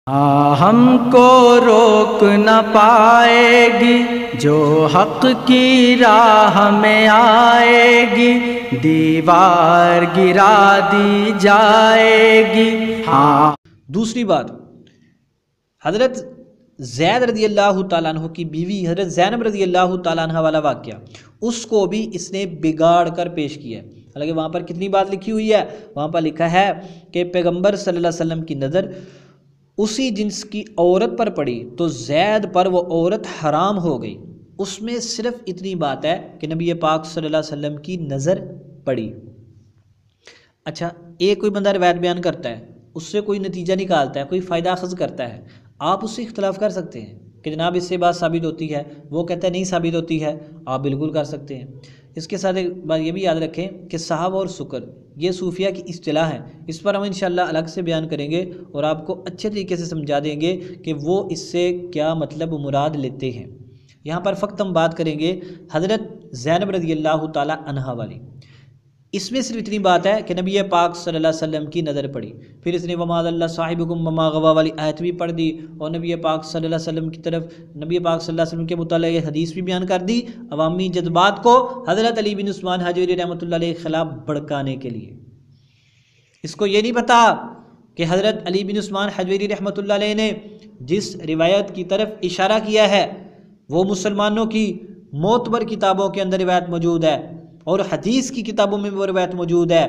ہم کو روک نہ پائے گی جو حق کی راہ میں آئے گی، دیوار گرا دی جائے گی۔ دوسری بات، حضرت زید رضی اللہ تعالیٰ عنہ کی بیوی حضرت زینب رضی اللہ تعالیٰ عنہ والا واقعہ، اس کو بھی اس نے بگاڑ کر پیش کیا ہے۔ حالانکہ وہاں پر کتنی بات لکھی ہوئی ہے؟ وہاں پر لکھا ہے کہ پیغمبر صلی اللہ علیہ وسلم کی نظر اسی جنس کی عورت پر پڑی تو زید پر وہ عورت حرام ہو گئی۔ اس میں صرف اتنی بات ہے کہ نبی پاک صلی اللہ علیہ وسلم کی نظر پڑی۔ اچھا، ایک کوئی بندہ روایت بیان کرتا ہے، اس سے کوئی نتیجہ نکالتا ہے، کوئی فائدہ اخذ کرتا ہے، آپ اس سے اختلاف کر سکتے ہیں کہ جناب اس سے بات ثابت ہوتی ہے، وہ کہتا ہے نہیں ثابت ہوتی ہے، آپ بالکل کر سکتے ہیں۔ اس کے ساتھ ایک بات یہ بھی یاد رکھیں کہ صحابہ اور سکر یہ صوفیہ کی اصطلاح ہے، اس پر ہم انشاءاللہ الگ سے بیان کریں گے اور آپ کو اچھے طریقے سے سمجھا دیں گے کہ وہ اس سے کیا مطلب مراد لیتے ہیں۔ یہاں پر فقط ہم بات کریں گے حضرت زینب رضی اللہ تعالی عنہا والی۔ اس میں صرف اتنی بات ہے کہ نبی پاک صلی اللہ علیہ وسلم کی نظر پڑی، پھر اس نے وما ضل صاحبکم وما غوی والی آیت بھی پڑھ دی، اور نبی پاک صلی اللہ علیہ وسلم کی طرف نبی پاک صلی اللہ علیہ وسلم کے متعلق یہ حدیث بھی بیان کر دی، عوامی جذبات کو حضرت علی بن عثمان حجویری رحمۃ اللہ علیہ کے خلاف بھڑکانے کے لیے۔ اس کو یہ نہیں پتا کہ حضرت علی بن عثمان حجویری رحمۃ اللہ علیہ نے جس روایت کی طرف اشارہ کیا ہے وہ مسلمانوں کی معتبر کتابوں کے اندر روایت موجود ہے اور حدیث کی کتابوں میں وہ روایت موجود ہے۔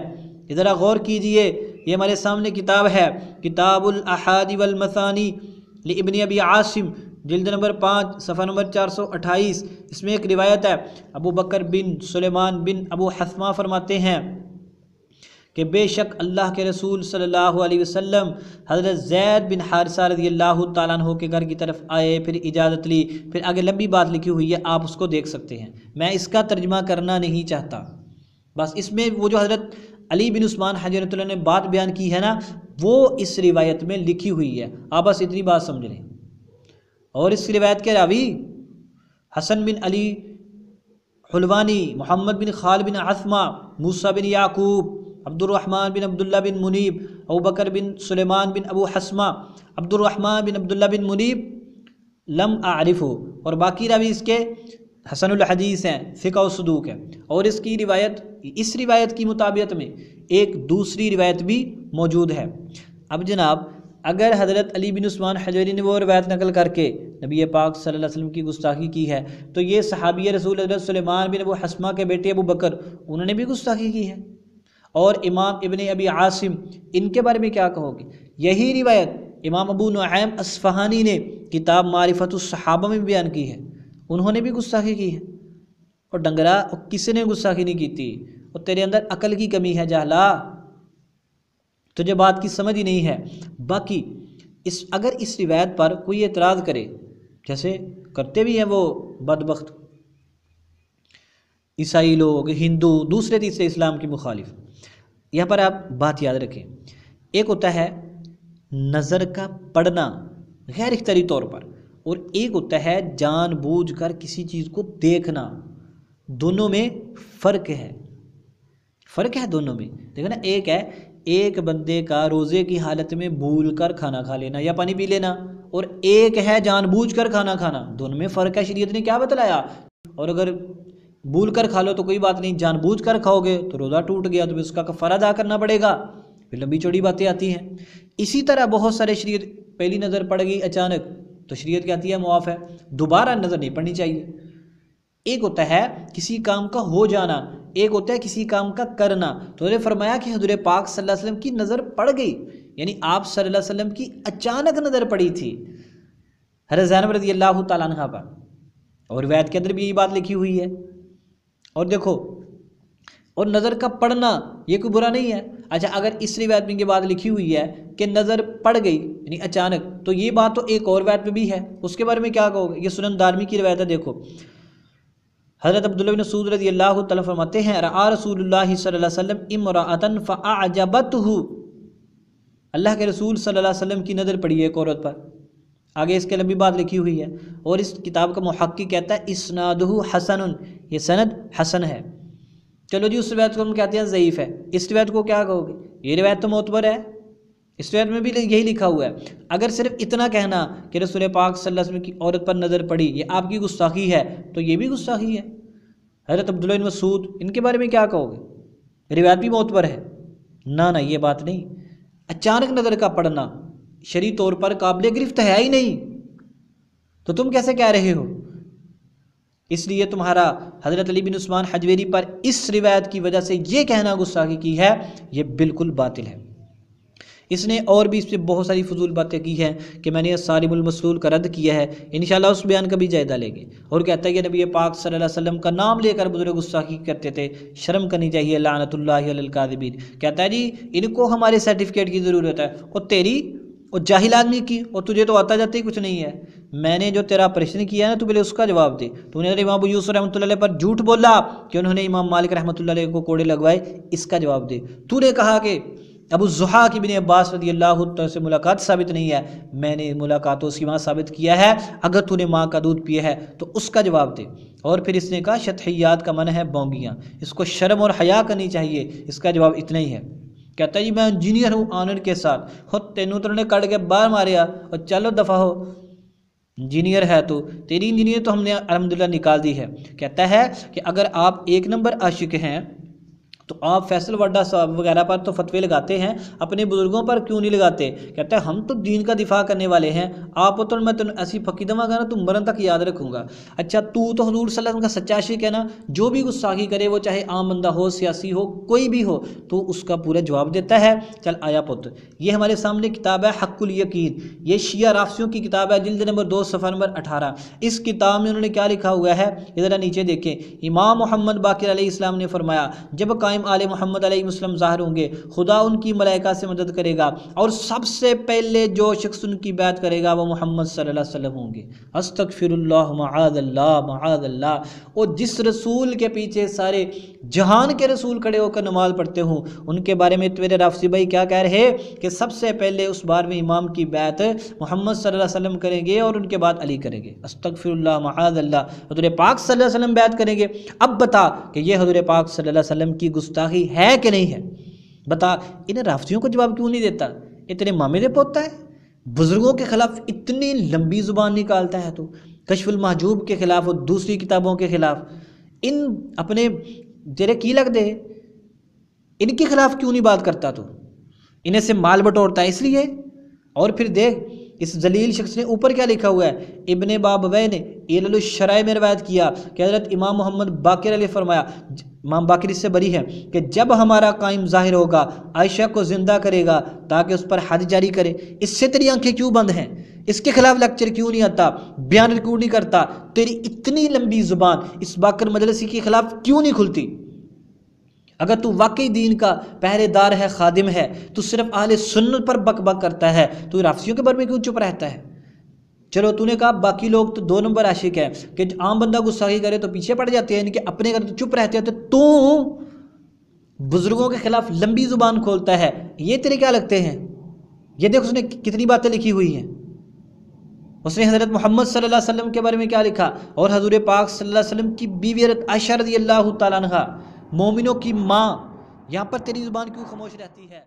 ذرا غور کیجئے، یہ ہمارے سامنے کتاب ہے کتاب الاحادی والمثانی لابن ابی عاصم، جلد نمبر 5 صفحہ نمبر 428۔ اس میں ایک روایت ہے، ابو بکر بن سلیمان بن ابو حثمہ فرماتے ہیں کہ بے شک اللہ کے رسول صلی اللہ علیہ وسلم حضرت زید بن حارثہ رضی اللہ تعالیٰ عنہ کے گھر کی طرف آئے، پھر اجازت لی، پھر آگے لمبی بات لکھی ہوئی ہے، آپ اس کو دیکھ سکتے ہیں، میں اس کا ترجمہ کرنا نہیں چاہتا۔ بس اس میں وہ جو حضرت علی بن عثمان حضرت اللہ نے بات بیان کی ہے نا، وہ اس روایت میں لکھی ہوئی ہے، آپ بس اتنی بات سمجھ لیں۔ اور اس روایت کے راوی حسن بن علی حلوانی، محمد بن خالد بن عثمہ، موسیٰ بن یعقوب، عبد الرحمن بن عبداللہ بن منیب، ابو بکر بن سلیمان بن ابو حثمہ، عبد الرحمن بن عبداللہ بن منیب لم اعرفہ، اور باقی راوی اس کے حسن الحدیث ہیں، ثقہ و صدوق ہے۔ اور اس کی روایت، اس روایت کی مطابقت میں ایک دوسری روایت بھی موجود ہے۔ اب جناب اگر حضرت علی بن عثمان حجویری نے وہ روایت نقل کر کے نبی پاک صلی اللہ علیہ وسلم کی گستاخی کی ہے تو یہ صحابی رسول حضرت سلیمان بن ابو حثمہ کے بیٹے ابو بکر، انہوں نے بھی گستاخی کی ہے۔ اور امام ابن ابی عاصم، ان کے بارے میں کیا کہو گے؟ یہی روایت امام ابو نعیم اصفہانی نے کتاب معرفت الصحابہ میں بیان کی ہے، انہوں نے بھی گستاخی کی ہے۔ اور ڈنگرا کسی نے گستاخی نہیں کی تھی، اور تیرے اندر عقل کی کمی ہے جہلا، تجھے بات کی سمجھ ہی نہیں ہے۔ باقی اگر اس روایت پر کوئی اعتراض کرے، جیسے کرتے بھی ہیں وہ بدبخت عیسائی لوگ، ہندو، دوسرے تیسرے اسلام کی مخالف، یہاں پر آپ بات یاد رکھیں، ایک ہوتا ہے نظر کا پڑنا غیر اختیاری طور پر، اور ایک ہوتا ہے جان بوجھ کر کسی چیز کو دیکھنا، دونوں میں فرق ہے، فرق ہے دونوں میں۔ دیکھو نا، ایک ہے ایک بندے کا روزے کی حالت میں بھول کر کھانا کھا لینا یا پانی پی لینا، اور ایک ہے جان بوجھ کر کھانا کھانا، دونوں میں فرق ہے۔ شریعت نے کیا بتلایا؟ اور اگر بھول کر کھا لو تو کوئی بات نہیں، جان بوجھ کر کھاؤ گے تو روزہ ٹوٹ گیا تو اس کا کفارہ ادا کرنا پڑے گا، پھر لمبی چوڑی باتیں آتی ہیں۔ اسی طرح بہت سارے شریعت پہلی نظر پڑ گئی اچانک تو شریعت کہتی ہے معاف ہے، دوبارہ نظر نہیں پڑنی چاہیے۔ ایک ہوتا ہے کسی کام کا ہو جانا، ایک ہوتا ہے کسی کام کا کرنا۔ تو انہوں نے فرمایا کہ حضور پاک صلی اللہ علیہ وسلم کی نظر پڑ گئی، یعنی آپ صلی اللہ علیہ وسلم کی اچانک نظر پڑی تھی حضرت زینب رضی اللہ تعالیٰ عنہ پر، اور روایت کے اندر بھی یہی بات لکھی ہوئی ہے۔ اور دیکھو، اور نظر کا پڑنا یہ کوئی برا نہیں ہے۔ اچھا، اگر اس روایت میں یہ بات لکھی ہوئی ہے کہ نظر پڑ گئی یعنی اچانک، تو یہ بات تو ایک اور روایت میں بھی ہے، اس کے بارے میں کیا کہو گے؟ یہ سنن دارمی کی روایت ہے۔ دیکھو حضرت عبداللہ بن مسعود رضی اللہ تعالیٰ فرماتے ہیں رأى رسول اللہ صلی اللہ علیہ وسلم امرأة فأعجبته، اللہ کے رسول صلی اللہ علیہ وسلم کی نظر پڑی ہے ایک عورت پر، آگے اس کے لمبی بات لکھی ہوئی ہے، اور اس کتاب کا محقق کہتا ہے اسنادہ حسن، یہ سند حسن ہے۔ چلو جی، اس روایت کو ہم کہتے ہیں ضعیف ہے، اس روایت کو کیا کہو گے؟ یہ روایت تو معتبر ہے، اس روایت میں بھی یہی لکھا ہوا ہے۔ اگر صرف اتنا کہنا کہ رسول پاک صلی اللہ علیہ وسلم کی عورت پر نظر پڑی یہ آپ کی گستاخی ہے تو یہ بھی گستاخی ہے۔ حضرت عبداللہ بن مسعود ان کے بارے میں کیا کہو گے؟ روایت بھی معتبر ہے۔ نہ یہ بات نہیں، اچانک نظر کا پڑنا شرعی طور پر قابل گرفت ہے ہی نہیں، تو تم کیسے کہہ رہے ہو؟ اس لیے تمہارا حضرت علی بن عثمان حجویری پر اس روایت کی وجہ سے یہ کہنا گستاخی کی ہے، یہ بالکل باطل ہے۔ اس نے اور بھی اس پہ بہت ساری فضول باتیں کی ہیں کہ میں نے صارم المسلول کا رد کیا ہے، انشاءاللہ اس بیان کا بھی جائزہ لیں گے۔ اور کہتا ہے کہ نبی پاک صلی اللہ علیہ وسلم کا نام لے کر بزرگ گستاخی کرتے تھے، شرم کرنی چاہیے، لعنت اللہ علی الکاذبین۔ کہتا ہے جی ان کو ہمارے سرٹیفکیٹ کی ضرورت ہے، اور تیری اور جاہل آدمی کی، اور تجھے تو آتا جاتا ہی کچھ نہیں ہے۔ میں نے جو تیرا پریشن کیا ہے نا تو پہلے اس کا جواب دے۔ تو نے امام ابو یوسف رحمۃ اللہ علیہ پر جھوٹ بولا کہ انہوں نے امام مالک رحمۃ اللہ علیہ کو کوڑے لگوائے، اس کا جواب دے۔ تو نے کہا کہ ابو الضحیٰ کی بن عباس رضی اللہ عنہ سے ملاقات ثابت نہیں ہے، میں نے ملاقاتوں سے وہاں ثابت کیا ہے۔ اگر تو نے ماں کا دودھ پیا ہے تو اس کا جواب دے۔ اور پھر اس نے کہا شطحیات کا معنی ہے بونگیاں، اس کو شرم اور حیا کرنی چاہیے، اس کا جواب اتنا ہی ہے۔ کہتا ہے جی میں انجینئر ہوں آنر کے ساتھ، خود تینوں تو نے کٹ کے باہر ماریا اور چلو دفع ہو۔ انجینئر ہے تو تیری انجینئر تو ہم نے الحمدللہ نکال دی ہے۔ کہتا ہے کہ اگر آپ ایک نمبر عاشق ہیں تو آپ فیصل وڈا صاحب وغیرہ پر تو فتوے لگاتے ہیں، اپنے بزرگوں پر کیوں نہیں لگاتے؟ کہتا ہے ہم تو دین کا دفاع کرنے والے ہیں، آپ تو میں تمہیں ایسی پھکی دما گا نا تم مرن تک یاد رکھوں گا۔ اچھا تو حضور صلی اللہ علیہ وسلم کا سچا عاشق ہے نا، جو بھی گستاخی کرے وہ چاہے عام بندہ ہو، سیاسی ہو، کوئی بھی ہو، تو اس کا پورا جواب دیتا ہے۔ چل آیا پتر، یہ ہمارے سامنے کتاب ہے حق الیقین، یہ شیعہ رافضیوں کی کتاب ہے، جلد نمبر 2 صفحہ نمبر 18۔ اس کتاب میں انہوں نے کیا لکھا ہوا ہے ذرا نیچے دیکھیں۔ امام محمد باقر علیہ السلام نے فرمایا جب قائم آل محمد علیہ وسلم ظاہر ہوں گے خدا ان کی ملائکہ سے مدد کرے گا، اور سب سے پہلے جو شخص ان کی بیعت کرے گا وہ محمد صلی اللہ علیہ وسلم ہوں گے۔ استغفر اللہ معاذ اللہ معاذ اللہ۔ اور جس رسول کے پیچھے سارے جہان کے رسول کھڑے ہو کر نماز پڑھتے ہوں ان کے بارے میں میرے رافضی بھائی کیا کہہ رہے کہ سب سے پہلے اس بار میں امام کی بیعت محمد صلی اللہ علیہ وسلم کریں گے اور ان کے بعد علی کریں گے۔ استغفر اللہ معاذ اللہ۔ حضور پاک صلی اللہ علیہ وسلم بیعت کریں گے۔ اب بتا کہ یہ حضور پاک صلی اللہ علیہ وسلم کی گستاخی ہے کہ نہیں ہے؟ بتا۔ انہیں رافضیوں کو جواب کیوں نہیں دیتا؟ اتنے مامے دے پوتا ہے، بزرگوں کے خلاف اتنی لمبی زبان نکالتا ہے، تو کشف المحجوب کے خلاف اور دوسری کتابوں کے خلاف، ان اپنے تیرے کی لگ دے ان کے خلاف کیوں نہیں بات کرتا؟ تو انہیں سے مال بٹورتا ہے اس لیے۔ اور پھر دیکھ اس ذلیل شخص نے اوپر کیا لکھا ہوا ہے، ابن بابویہ نے علل الشرائع میں روایت کیا کہ حضرت امام محمد باقر علیہ فرمایا، امام باقر اس سے بری ہے، کہ جب ہمارا قائم ظاہر ہوگا عائشہ کو زندہ کرے گا تاکہ اس پر حد جاری کرے۔ اس سے تیری آنکھیں کیوں بند ہیں؟ اس کے خلاف لیکچر کیوں نہیں آتا؟ بیان ریکارڈ نہیں کرتا؟ تیری اتنی لمبی زبان اس باقر مجلسی کے خلاف کیوں نہیں کھلتی؟ اگر تو واقعی دین کا پہرے دار ہے، خادم ہے، تو صرف اہل سنت پر بک بک کرتا ہے، تو رافضیوں کے بارے میں کیوں چپ رہتا ہے؟ چلو تو نے کہا باقی لوگ تو 2 نمبر عاشق ہے کہ عام بندہ گستاخی کرے تو پیچھے پڑ جاتے ہیں، یعنی کہ اپنے گھر چپ رہتے ہیں، تو بزرگوں کے خلاف لمبی زبان کھولتا ہے، یہ تیرے کیا لگتے ہیں؟ یہ دیکھ اس نے کتنی باتیں لکھی ہوئی ہیں۔ اس نے حضرت محمد صلی اللہ علیہ وسلم کے بارے میں کیا لکھا، اور حضور پاک صلی اللہ علیہ وسلم کی بیوی حضرت عائشہ رضی اللہ تعالیٰ عنہا مومنوں کی ماں، یہاں پر تیری زبان کیوں خاموش رہتی ہے؟